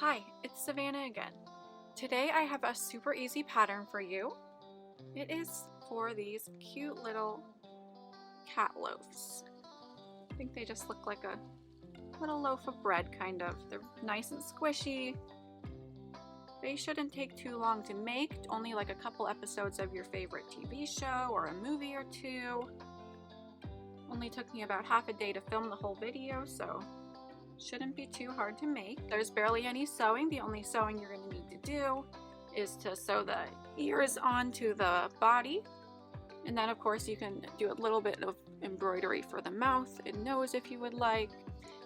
Hi, it's Savannah again. Today I have a super easy pattern for you. It is for these cute little cat loaves. I think they just look like a little loaf of bread, kind of. They're nice and squishy. They shouldn't take too long to make, only like a couple episodes of your favorite TV show or a movie or two. Only took me about half a day to film the whole video, so shouldn't be too hard to make. There's barely any sewing. The only sewing you're going to need to do is to sew the ears onto the body, and then of course you can do a little bit of embroidery for the mouth and nose if you would like.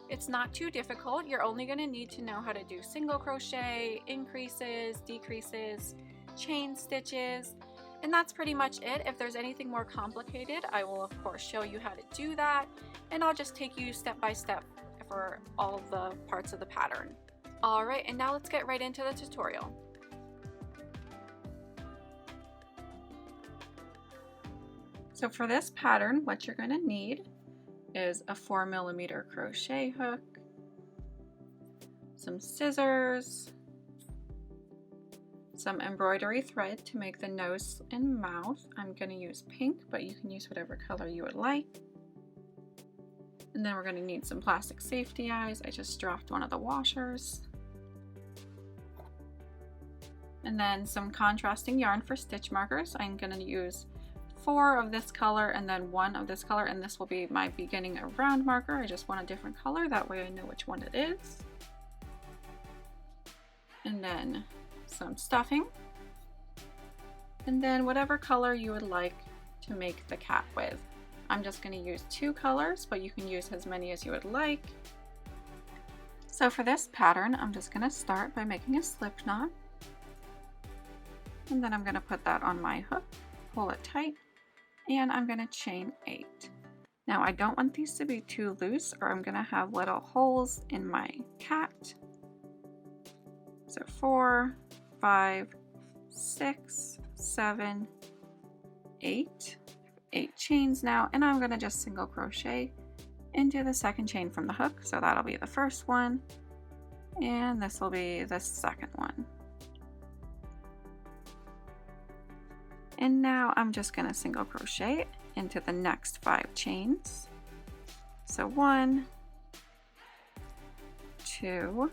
It's not too difficult. You're only going to need to know how to do single crochet, increases, decreases, chain stitches, and that's pretty much it. If there's anything more complicated, I will of course show you how to do that, and I'll just take you step by step for all of the parts of the pattern. Alright, and now let's get right into the tutorial. So for this pattern, what you're going to need is a 4mm crochet hook, some scissors, some embroidery thread to make the nose and mouth. I'm going to use pink, but you can use whatever color you would like. And then we're going to need some plastic safety eyes. I just dropped one of the washers. And then some contrasting yarn for stitch markers. I'm going to use 4 of this color and then 1 of this color, and this will be my beginning of round marker. I just want a different color, that way I know which one it is. And then some stuffing. And then whatever color you would like to make the cat with. I'm just going to use 2 colors, but you can use as many as you would like. So for this pattern, I'm just going to start by making a slip knot. And then I'm going to put that on my hook, pull it tight, and I'm going to chain 8. Now I don't want these to be too loose or I'm going to have little holes in my cat. So 4, 5, 6, 7, 8. 8 chains now, and I'm going to just single crochet into the second chain from the hook. So that'll be the first one, and this will be the second one. And now I'm just going to single crochet into the next 5 chains. So 1, 2,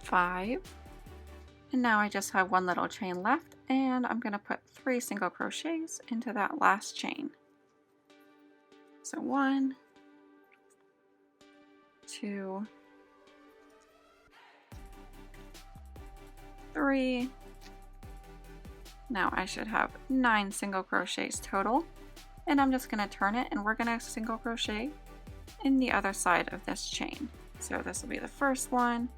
5, and now I just have 1 little chain left, and I'm going to put 3 single crochets into that last chain. So 1, 2, 3. Now I should have 9 single crochets total, and I'm just going to turn it, and we're going to single crochet in the other side of this chain. So this will be the first one,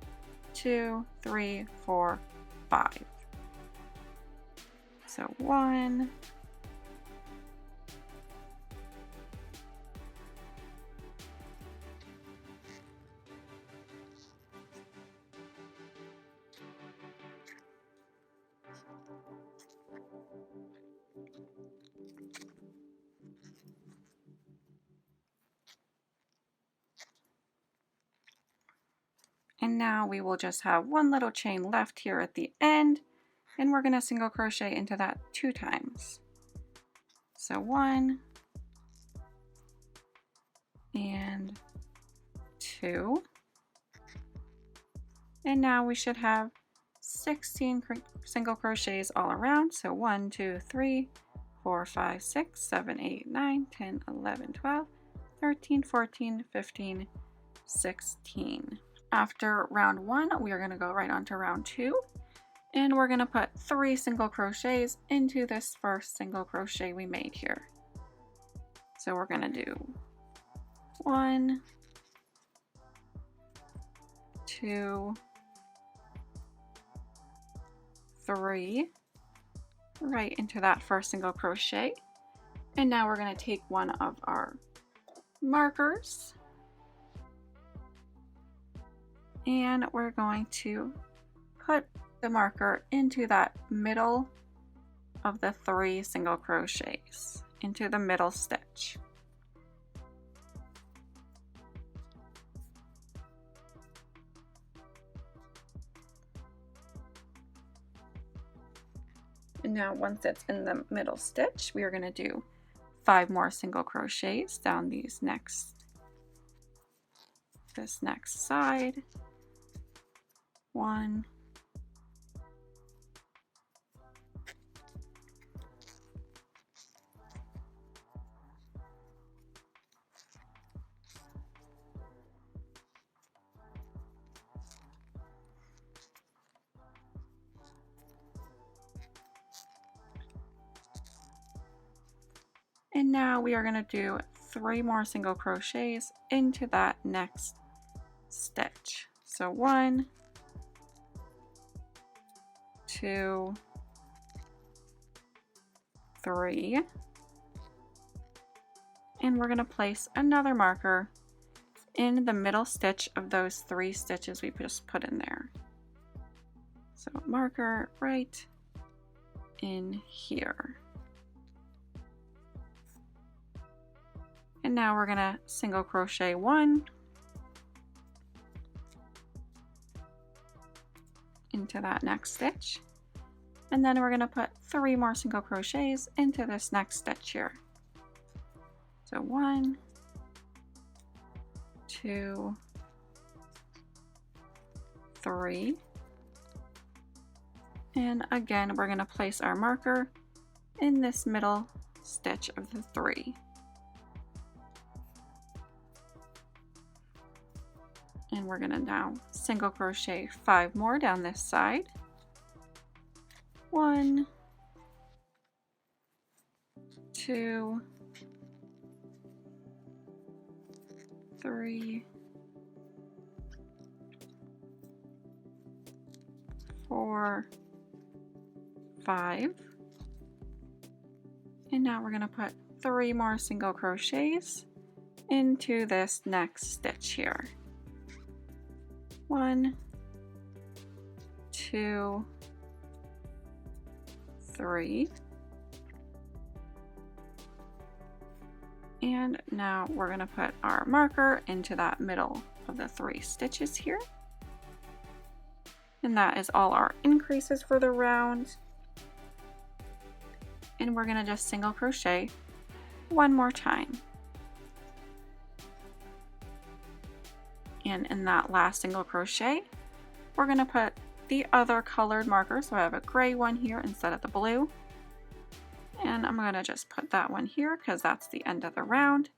2, 3, 4, 5. So 1, 2, and now we will just have 1 little chain left here at the end, and we're going to single crochet into that 2 times. So 1 and 2, and now we should have 16 single crochets all around. So 1, 2, 3, 4, 5, 6, 7, 8, 9, 10, 11, 12, 13, 14, 15, 16. After round 1, we are going to go right on to round 2, and we're going to put 3 single crochets into this first single crochet we made here. So we're going to do 1, 2, 3, right into that first single crochet. And now we're going to take one of our markers And we're going to put the marker into that middle of the 3 single crochets, into the middle stitch. And now once it's in the middle stitch, we are going to do 5 more single crochets down this next side. 1, and now we are going to do 3 more single crochets into that next stitch. So 1, 2, 3, and we're going to place another marker in the middle stitch of those 3 stitches we just put in there. So marker right in here. And now we're going to single crochet 1 into that next stitch, and then we're going to put 3 more single crochets into this next stitch here. So 1, 2, 3, and again we're going to place our marker in this middle stitch of the 3. And we're going to now single crochet 5 more down this side. 1, 2, 3, 4, 5. And now we're going to put 3 more single crochets into this next stitch here. 1, 2, 3, and now we're going to put our marker into that middle of the 3 stitches here, and that is all our increases for the round. And we're going to just single crochet 1 more time. And in that last single crochet, we're going to put the other colored marker. So I have a gray one here instead of the blue. And I'm going to just put that one here because that's the end of the round.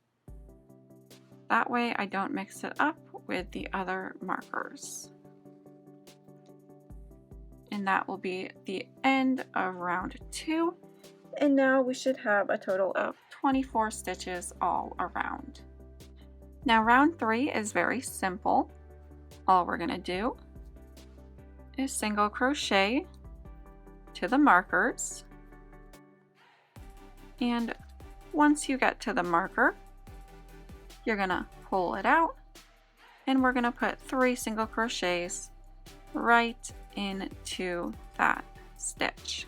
That way I don't mix it up with the other markers. And that will be the end of round 2. And now we should have a total of 24 stitches all around. Now round 3 is very simple. All we're going to do is single crochet to the markers, and once you get to the marker, you're going to pull it out, and we're going to put 3 single crochets right into that stitch.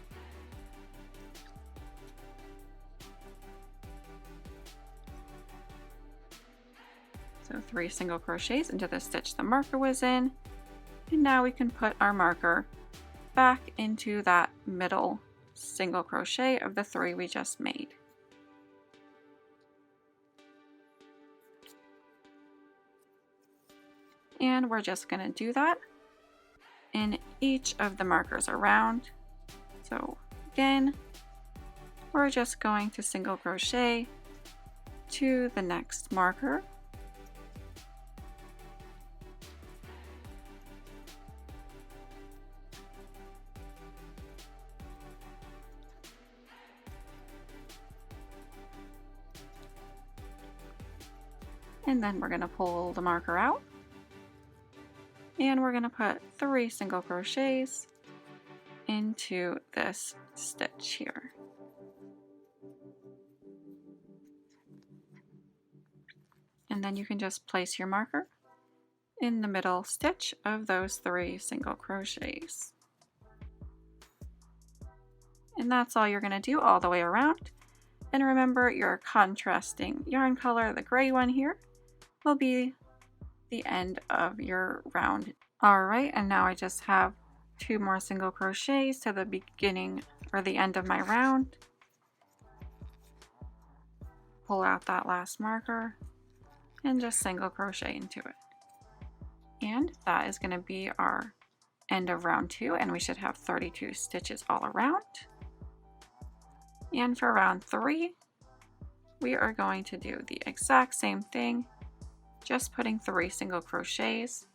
So 3 single crochets into the stitch the marker was in, and now we can put our marker back into that middle single crochet of the 3 we just made. And we're just going to do that in each of the markers around. So again, we're just going to single crochet to the next marker. And then we're going to pull the marker out, and we're going to put 3 single crochets into this stitch here. And then you can just place your marker in the middle stitch of those 3 single crochets. And that's all you're going to do all the way around. And remember, your contrasting yarn color, the gray one here, will be the end of your round. Alright, and now I just have 2 more single crochets to the beginning or the end of my round. Pull out that last marker and just single crochet into it. And that is going to be our end of round 2, and we should have 32 stitches all around. And for round 3, we are going to do the exact same thing, just putting 3 single crochets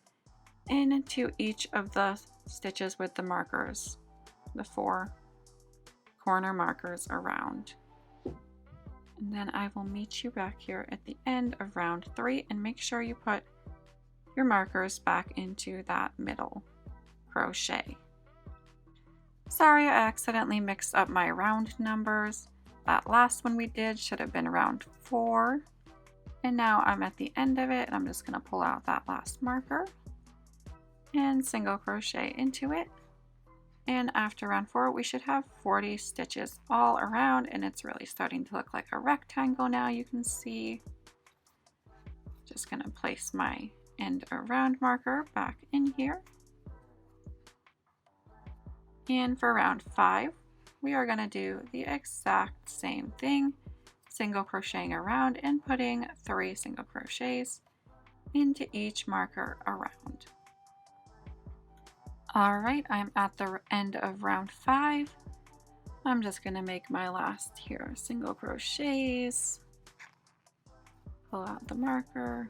into each of the stitches with the markers, the 4 corner markers around. And then I will meet you back here at the end of round 3, and make sure you put your markers back into that middle crochet. Sorry, I accidentally mixed up my round numbers. That last one we did should have been round 4. And now I'm at the end of it, and I'm just going to pull out that last marker and single crochet into it. And after round 4, we should have 40 stitches all around, and it's really starting to look like a rectangle now, you can see. Just going to place my end around marker back in here. And for round 5, we are going to do the exact same thing, single crocheting around and putting 3 single crochets into each marker around. Alright, I'm at the end of round 5. I'm just going to make my last here single crochets, pull out the marker,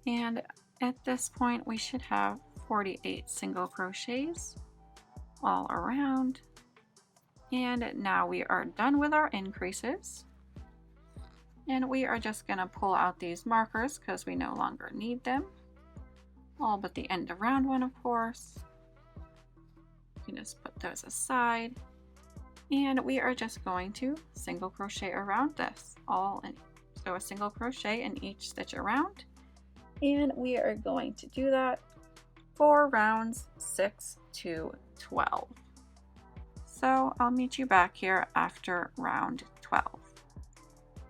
and at this point we should have 48 single crochets all around. And now we are done with our increases, and we are just going to pull out these markers because we no longer need them, all but the end of round 1, of course. You can just put those aside, and we are just going to single crochet around this all in. So a single crochet in each stitch around, and we are going to do that for rounds 6 to 12. So I'll meet you back here after round 12.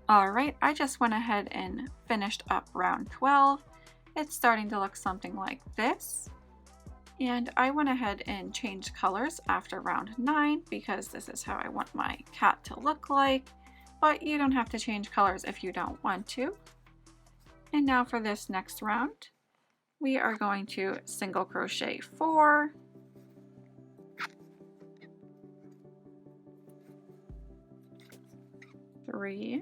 Alright, I just went ahead and finished up round 12. It's starting to look something like this. And I went ahead and changed colors after round 9 because this is how I want my cat to look like. But you don't have to change colors if you don't want to. And now for this next round, we are going to single crochet 4, three,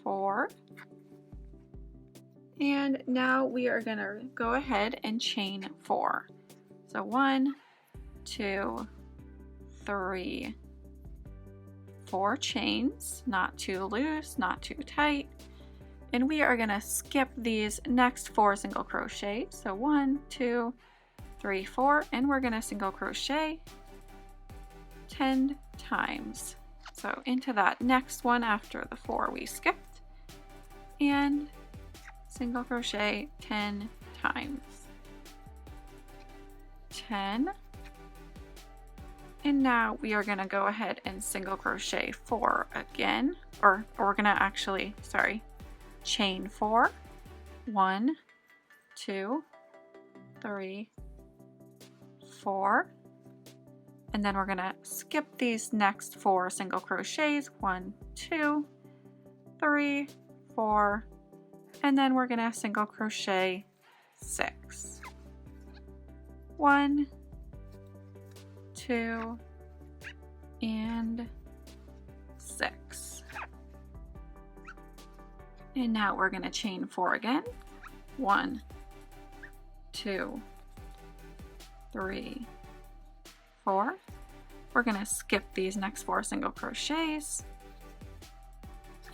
4, and now we are going to go ahead and chain 4. So 1, 2, 3, 4 chains, not too loose, not too tight. And we are going to skip these next 4 single crochets. So 1, 2, 3, 4, and we're going to single crochet 10 times. So into that next one after the 4 we skipped, and single crochet 10 times. 10. And now we are going to go ahead and single crochet 4 again, or we're going to actually, chain 4. 1, 2, 3, 4. And then we're going to skip these next 4 single crochets. 1, 2, 3, 4. And then we're going to single crochet 6. 1, 2, and 6. And now we're going to chain 4 again. 1, 2, 3, 4. We're going to skip these next 4 single crochets,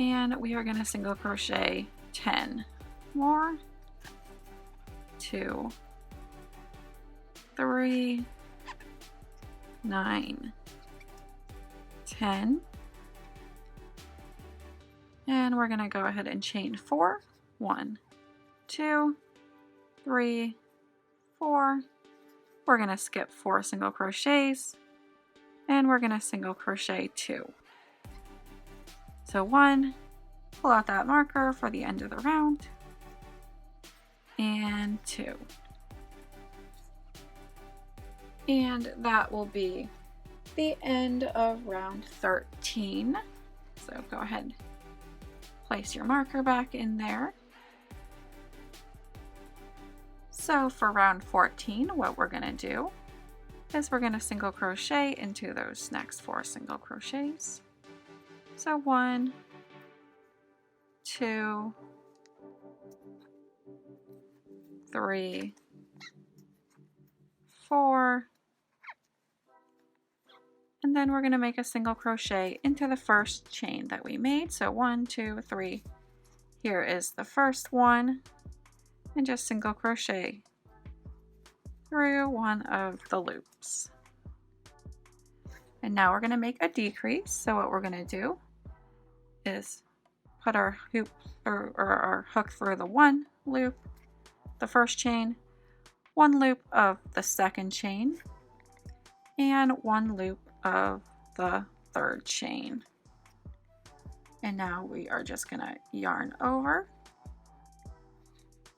and we are going to single crochet 10 more. 2, 3, 9, 10. And we're going to go ahead and chain 4. 1, 2, 3, 4. We're going to skip 4 single crochets and we're going to single crochet 2. So 1, pull out that marker for the end of the round, and 2. And that will be the end of round 13. So go ahead, place your marker back in there. So for round 14, what we're going to do is we're going to single crochet into those next 4 single crochets. So 1, 2, 3, 4, and then we're going to make a single crochet into the first chain that we made. So 1, 2, 3. Here is the first one, and just single crochet through one of the loops. And now we're going to make a decrease. So what we're going to do is put our hoop or our hook through the 1 loop, the first chain, 1 loop of the second chain, and 1 loop of the third chain. And now we are just going to yarn over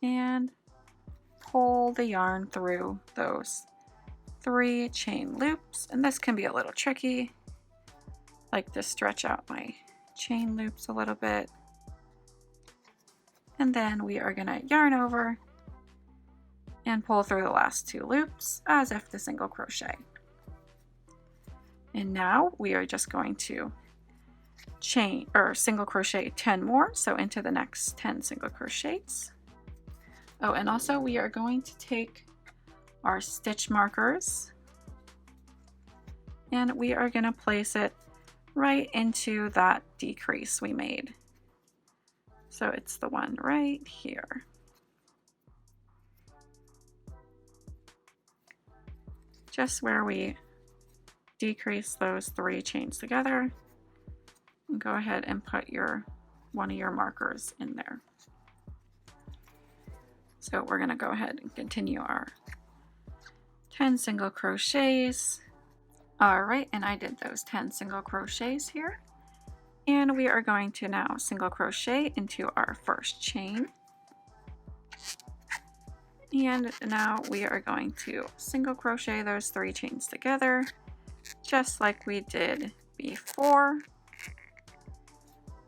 and pull the yarn through those 3 chain loops. And this can be a little tricky. I like to stretch out my chain loops a little bit. And then we are going to yarn over and pull through the last 2 loops as if to single crochet. And now we are just going to chain or single crochet 10 more, so into the next 10 single crochets. Oh, and also we are going to take our stitch markers and we are going to place it right into that decrease we made. So it's the one right here. Just where we decrease those 3 chains together, and go ahead and put one of your markers in there. So we're going to go ahead and continue our 10 single crochets. All right, and I did those 10 single crochets here. And we are going to now single crochet into our first chain. And now we are going to single crochet those 3 chains together, just like we did before.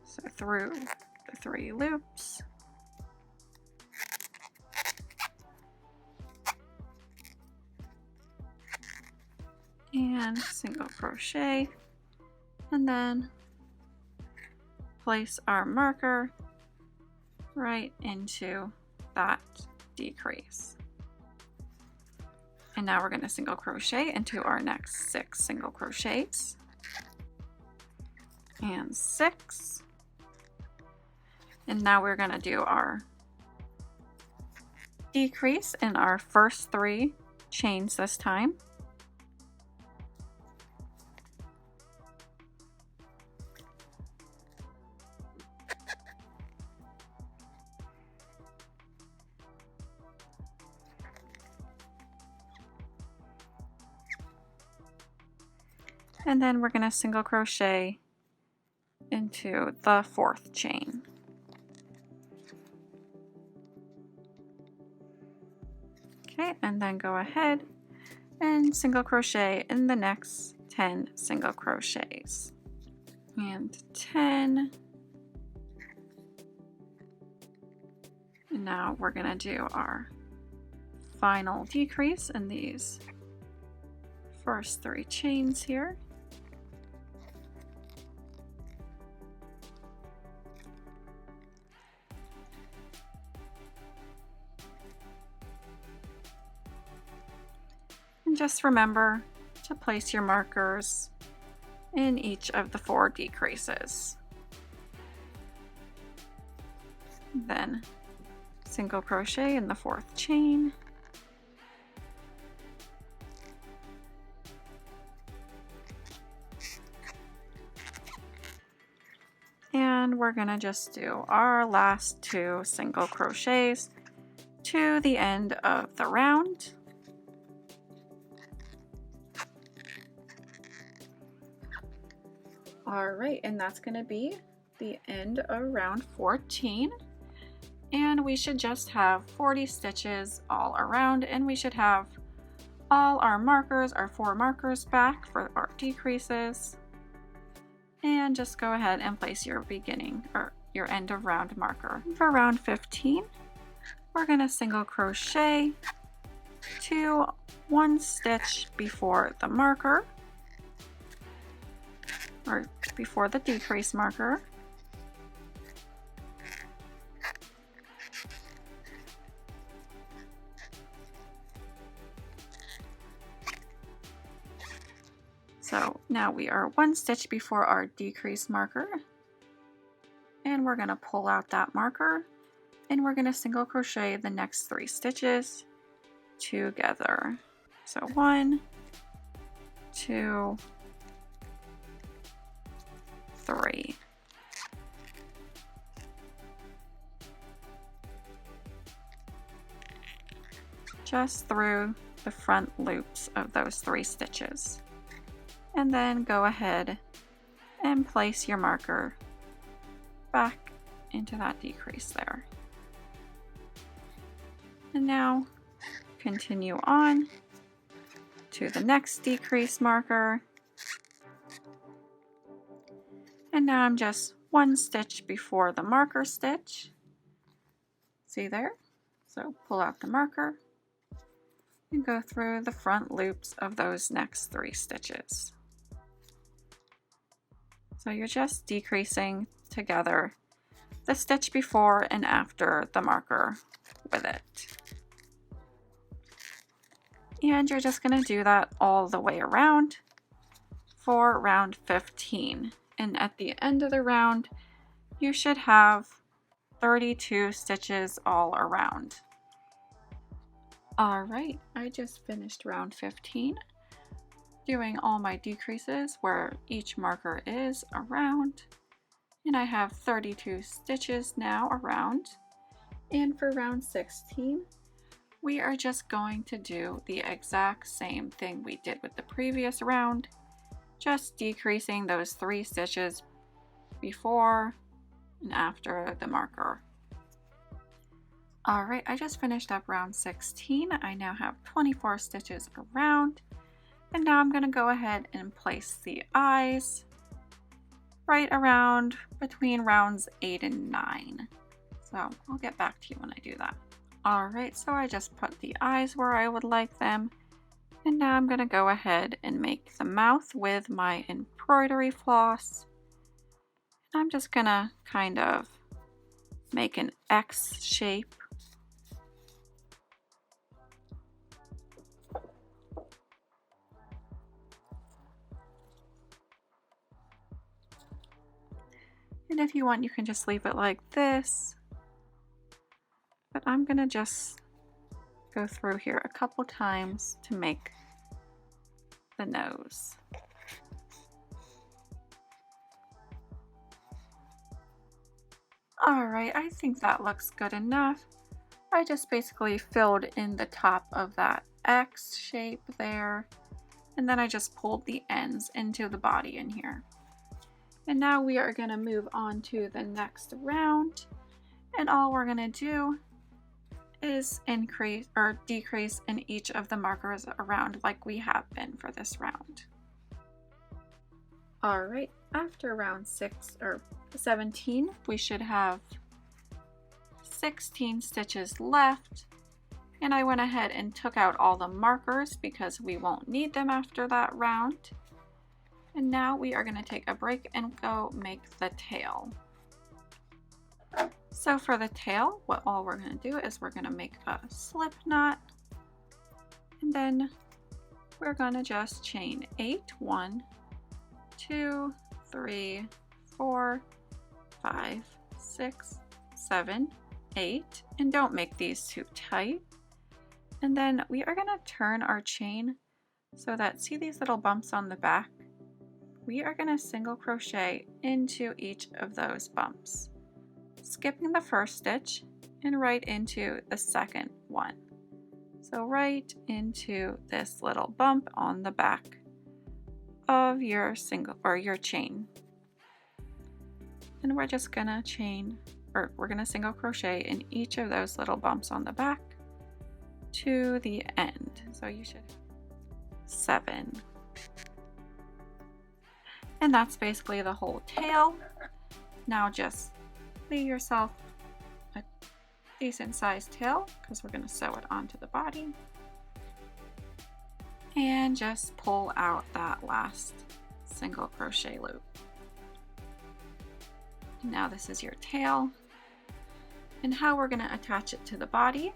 So through the 3 loops. And single crochet, and then place our marker right into that decrease. And now we're going to single crochet into our next 6 single crochets, and 6. And now we're going to do our decrease in our first 3 chains this time. And then we're going to single crochet into the 4th chain. Okay, and then go ahead and single crochet in the next 10 single crochets. And 10. And now we're going to do our final decrease in these first 3 chains here. And just remember to place your markers in each of the 4 decreases. Then single crochet in the 4th chain. And we're gonna just do our last 2 single crochets to the end of the round. All right, and that's gonna be the end of round 14. And we should just have 40 stitches all around, and we should have all our markers, our 4 markers back for our decreases. And just go ahead and place your beginning or your end of round marker. For round 15, we're gonna single crochet to 1 stitch before the marker, or before the decrease marker. So now we are 1 stitch before our decrease marker, and we're going to pull out that marker, and we're going to single crochet the next 3 stitches together. So 1, 2, 3. Just through the front loops of those 3 stitches. And then go ahead and place your marker back into that decrease there. And now continue on to the next decrease marker. And now I'm just 1 stitch before the marker stitch. See there? So pull out the marker and go through the front loops of those next 3 stitches. So you're just decreasing together the stitch before and after the marker with it. And you're just going to do that all the way around for round 15. And at the end of the round, you should have 32 stitches all around. All right, I just finished round 15. Doing all my decreases where each marker is around, and I have 32 stitches now around. And for round 16, we are just going to do the exact same thing we did with the previous round, just decreasing those 3 stitches before and after the marker. All right, I just finished up round 16. I now have 24 stitches around. And now I'm going to go ahead and place the eyes right around between rounds 8 and 9. So I'll get back to you when I do that. Alright, so I just put the eyes where I would like them. And now I'm going to go ahead and make the mouth with my embroidery floss. I'm just going to kind of make an X shape. And if you want, you can just leave it like this. But I'm gonna just go through here a couple times to make the nose. All right, I think that looks good enough. I just basically filled in the top of that X shape there. And then I just pulled the ends into the body in here. And now we are going to move on to the next round, and all we're going to do is increase or decrease in each of the markers around like we have been for this round. All right, after round 17, we should have 16 stitches left, and I went ahead and took out all the markers because we won't need them after that round. And now we are going to take a break and go make the tail. So for the tail, what all we're going to do is we're going to make a slip knot. And then we're going to just chain 8, 1, 2, 3, 4, 5, 6, 7, 8. And don't make these too tight. And then we are going to turn our chain so that, see these little bumps on the back? we are going to single crochet into each of those bumps, skipping the first stitch and right into the second one. So right into this little bump on the back of your single or your chain. And we're just gonna we're gonna single crochet in each of those little bumps on the back to the end. So you should 7. And that's basically the whole tail. Now just leave yourself a decent sized tail because we're going to sew it onto the body. And just pull out that last single crochet loop. Now this is your tail. And how we're going to attach it to the body.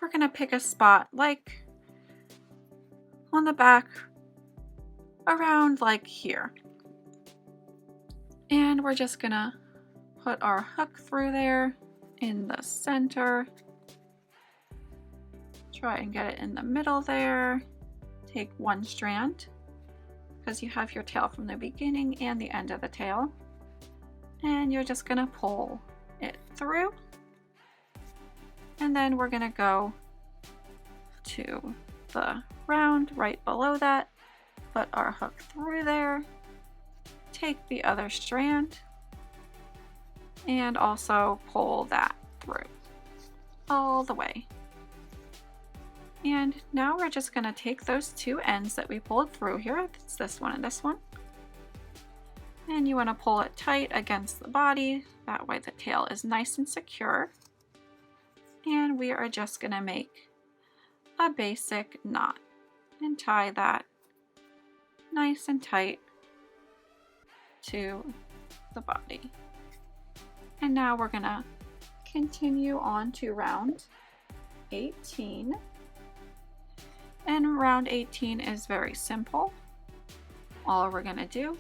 We're going to pick a spot like on the back around like here. And we're just gonna put our hook through there in the center. Try and get it in the middle there. Take one strand because you have your tail from the beginning and the end of the tail. And you're just gonna pull it through. And then we're gonna go to the round right below that, put our hook through there, take the other strand, and also pull that through all the way. And now we're just going to take those 2 ends that we pulled through here, it's this one and this one, and you want to pull it tight against the body, that way the tail is nice and secure. And we are just going to make a basic knot and tie that nice and tight to the body. And now we're gonna continue on to round 18. And round 18 is very simple. All we're gonna do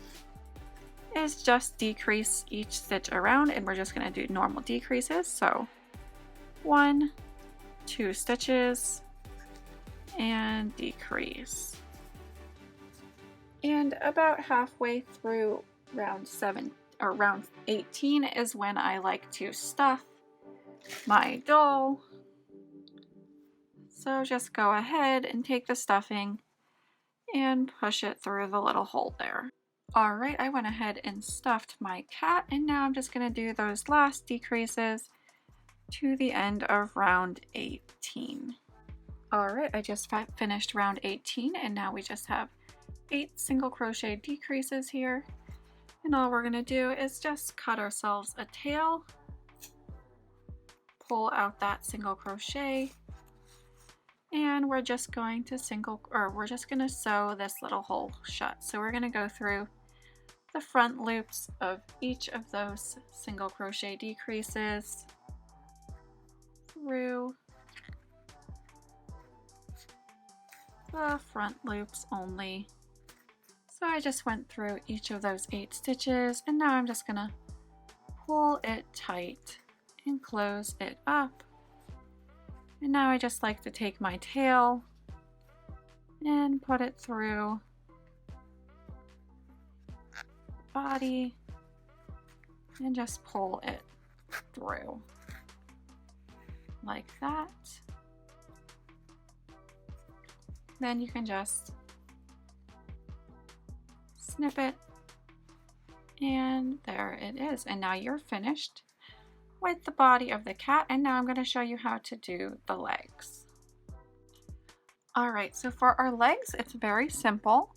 is just decrease each stitch around, and we're just gonna do normal decreases. So 1, 2 stitches and decrease. And about halfway through round 18 is when I like to stuff my doll. So just go ahead and take the stuffing and push it through the little hole there. Alright, I went ahead and stuffed my cat, and now I'm just going to do those last decreases to the end of round 18. Alright, I just finished round 18, and now we just have 8 single crochet decreases here. And all we're going to do is just cut ourselves a tail, pull out that single crochet, and we're just going to sew this little hole shut. So we're going to go through the front loops of each of those single crochet decreases through the front loops only. So I just went through each of those 8 stitches, and now I'm just gonna pull it tight and close it up. And now I just like to take my tail and put it through the body and just pull it through like that. Then you can just snip it, and there it is. And now you're finished with the body of the cat, and now I'm going to show you how to do the legs. Alright, so for our legs, it's very simple.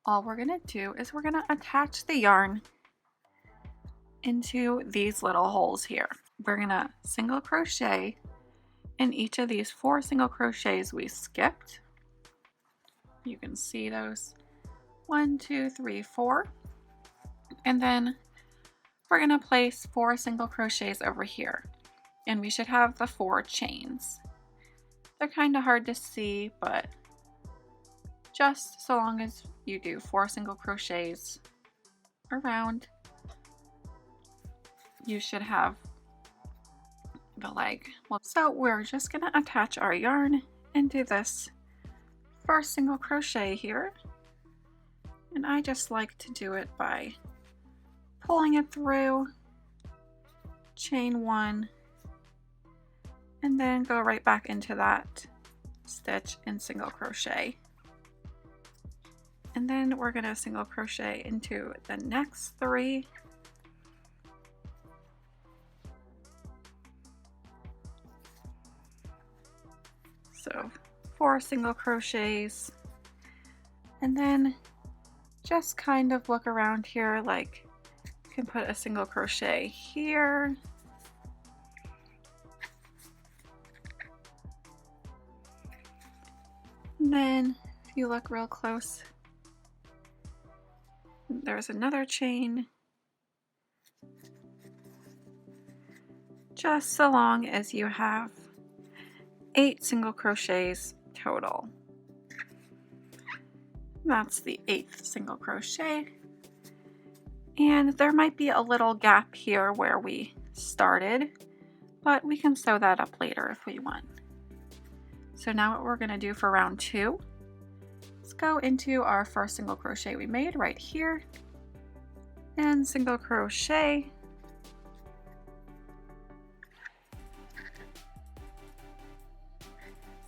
All we're going to do is we're going to attach the yarn into these little holes here. We're going to single crochet in each of these 4 single crochets we skipped. You can see those 1, 2, 3, 4, and then we're going to place 4 single crochets over here, and we should have the 4 chains. They're kind of hard to see, but just so long as you do 4 single crochets around, you should have the leg. So we're just going to attach our yarn into this first single crochet here, and I just like to do it by pulling it through, chain one, and then go right back into that stitch and single crochet. And then we're going to single crochet into the next 3. So 4 single crochets, and then just kind of look around here, like you can put a single crochet here, and then if you look real close, there's another chain, just so long as you have 8 single crochets total. That's the 8th single crochet, and there might be a little gap here where we started, but we can sew that up later if we want. So now what we're going to do for round 2, let's go into our first single crochet we made right here, and single crochet,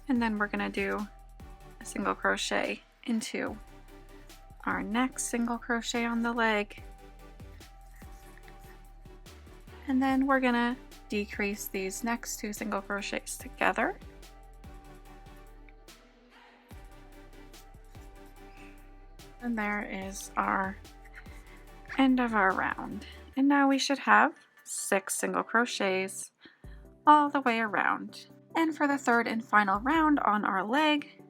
and then we're going to do a single crochet into our next single crochet on the leg, and then we're going to decrease these next 2 single crochets together, and there is our end of our round. And now we should have 6 single crochets all the way around. And for the 3rd and final round on our leg,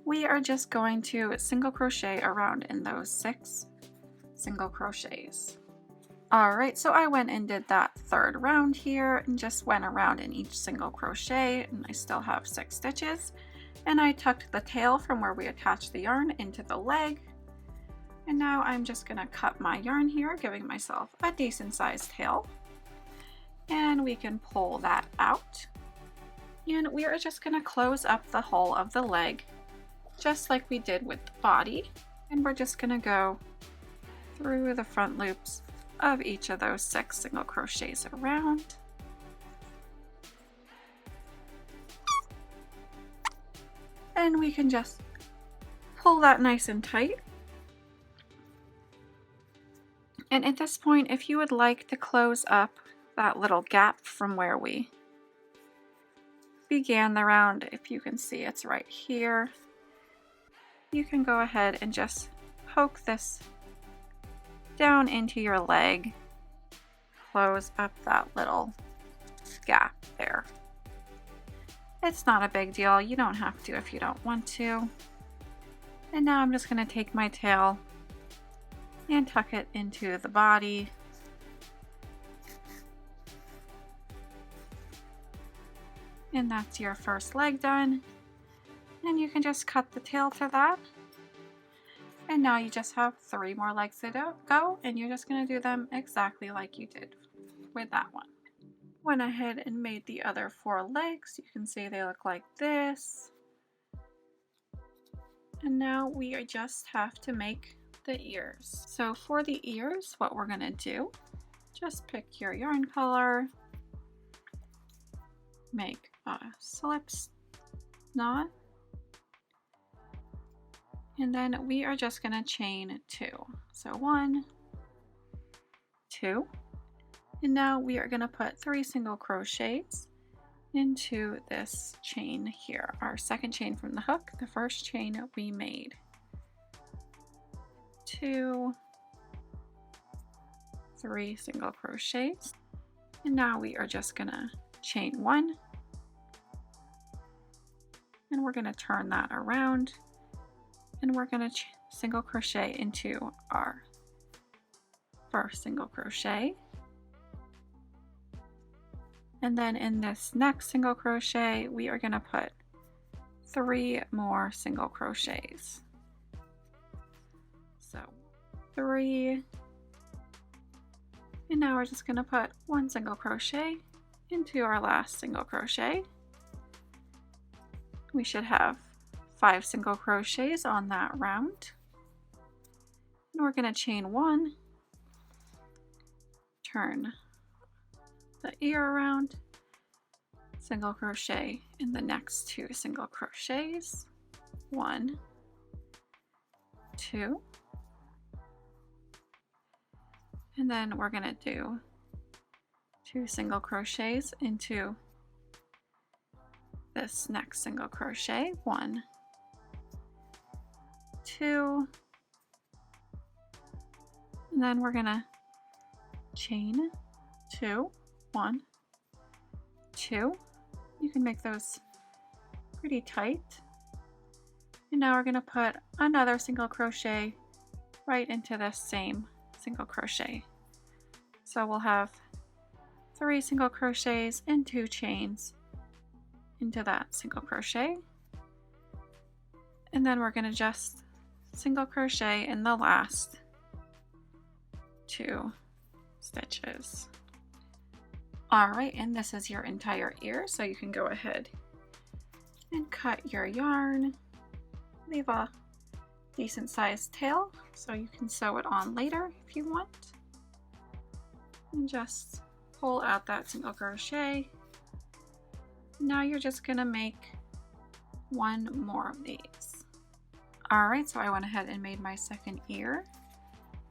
we are just going to single crochet around in those 6 single crochets. Alright, so I went and did that 3rd round here and just went around in each single crochet, and I still have 6 stitches. And I tucked the tail from where we attached the yarn into the leg. And now I'm just going to cut my yarn here, giving myself a decent sized tail. And we can pull that out. And we are just going to close up the whole of the leg, just like we did with the body. And we're just going to go through the front loops of each of those 6 single crochets around. And we can just pull that nice and tight. And at this point, if you would like to close up that little gap from where we began the round, if you can see it's right here, you can go ahead and just poke this down into your leg, close up that little gap there. It's not a big deal, you don't have to if you don't want to. And now I'm just going to take my tail and tuck it into the body. And that's your first leg done. And you can just cut the tail to that. And now you just have 3 more legs to go, and you're just going to do them exactly like you did with that one. Went ahead and made the other 4 legs. You can see they look like this. And now we just have to make the ears. So for the ears, what we're going to do, just pick your yarn color, make a slip knot, and then we are just going to chain 2. So 1, 2, and now we are going to put 3 single crochets into this chain here, our second chain from the hook, the first chain we made. 2, 3 single crochets, and now we are just going to chain 1, and we're going to turn that around, and we're going to single crochet into our first single crochet, and then in this next single crochet we are going to put 3 more single crochets. So 3, and now we're just going to put 1 single crochet into our last single crochet, We should have 5 single crochets on that round. And we're going to chain 1, turn the ear around, single crochet in the next 2 single crochets, 1, 2, and then we're going to do 2 single crochets into this next single crochet, 1, 2, and then we're going to chain 2, 1, 2. You can make those pretty tight. And now we're going to put another single crochet right into this same single crochet. So we'll have 3 single crochets and 2 chains into that single crochet. And then we're going to just single crochet in the last 2 stitches. Alright, and this is your entire ear, so you can go ahead and cut your yarn. Leave a decent sized tail so you can sew it on later if you want. And just pull out that single crochet. Now you're just going to make 1 more of these. Alright, so I went ahead and made my second ear.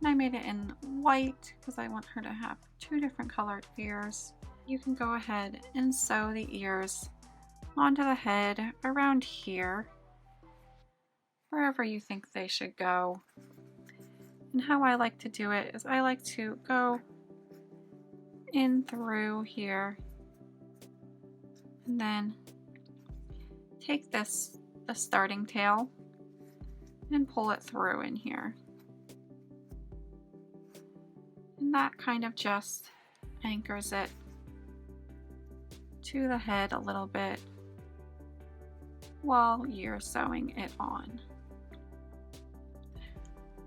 And I made it in white because I want her to have 2 different colored ears. You can go ahead and sew the ears onto the head around here, wherever you think they should go. And how I like to do it is I like to go in through here and then take the starting tail and pull it through in here. And that kind of just anchors it to the head a little bit while you're sewing it on.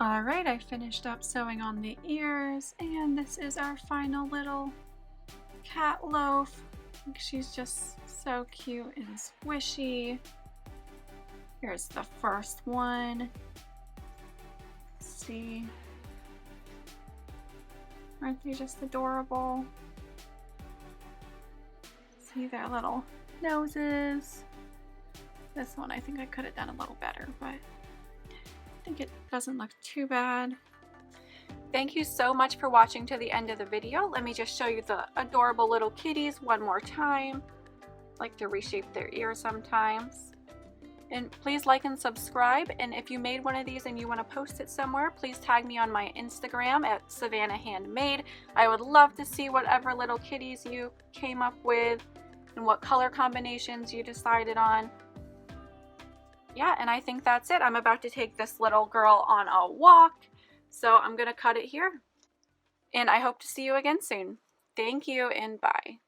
Alright, I finished up sewing on the ears, and this is our final little cat loaf. I think she's just so cute and squishy. Here's the first one. Let's see. Aren't they just adorable? See their little noses. This one I think I could have done a little better, but I think it doesn't look too bad. Thank you so much for watching to the end of the video. Let me just show you the adorable little kitties one more time. I like to reshape their ears sometimes. And please like and subscribe, and if you made one of these and you want to post it somewhere, please tag me on my Instagram at Savannah Handmade. I would love to see whatever little kitties you came up with and what color combinations you decided on. Yeah, and I think that's it. I'm about to take this little girl on a walk, so I'm going to cut it here. And I hope to see you again soon. Thank you and bye.